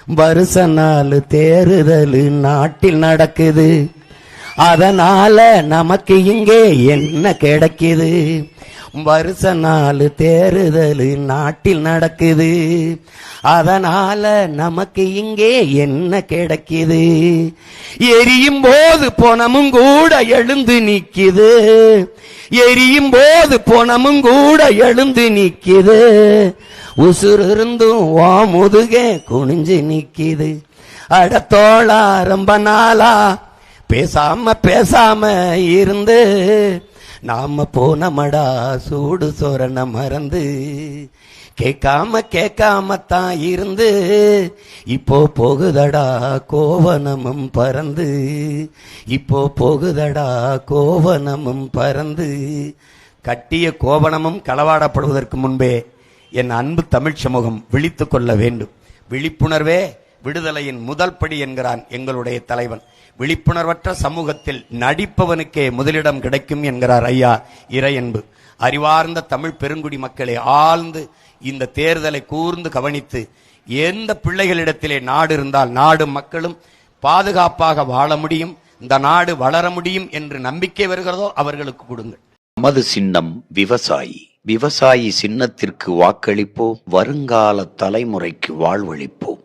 வருஷ நாள் தேர்தல் நாட்டில் நடக்குது, அதனால நமக்கு இங்கே என்ன கிடைக்குது? வருஷ நாள் தேர்தல் நாட்டில் நடக்குது, அதனால நமக்கு இங்கே என்ன கிடைக்குது? எரியும் போது பொணமும் கூட எழுந்து நிக்குது, எரியும் போது பொணமும் கூட எழுந்து நிக்குது. உசுர் இருந்தும் ஓ முதுகே குனிஞ்சு நிக்குது. அடத்தோளா ரொம்ப நாளா பேசாம இருந்து நாம போனமடா சூடு சோரண மறந்து. கேட்காம தான் இருந்து இப்போ போகுதடா கோவனமும் பறந்து, இப்போ போகுதடா கோவனமும் பறந்து. கட்டிய கோவனமும் களவாடப்படுவதற்கு முன்பே என் அன்பு தமிழ் சமூகம் விழித்துக் கொள்ள வேண்டும். விழிப்புணர்வே விடுதலையின் முதல் படி என்கிறான் எங்களுடைய தலைவன். விழிப்புணர்வற்ற சமூகத்தில் நடிப்பவனுக்கே முதலிடம் கிடைக்கும் என்கிறார் ஐயா இறையன்பு. அறிவார்ந்த தமிழ் பெருங்குடி மக்களை ஆழ்ந்து இந்த தேர்தலை கூர்ந்து கவனித்து, எந்த பிள்ளைகளிடத்திலே நாடு இருந்தால் நாடு மக்களும் பாதுகாப்பாக வாழ முடியும், இந்த நாடு வளர முடியும் என்று நம்பிக்கை வருகிறதோ அவர்களுக்கு கொடுங்கள். நமது சின்னம் விவசாயி. விவசாயி சின்னத்திற்கு வாக்களிப்போம், வருங்கால தலைமுறைக்கு வாழ்வளிப்போம்.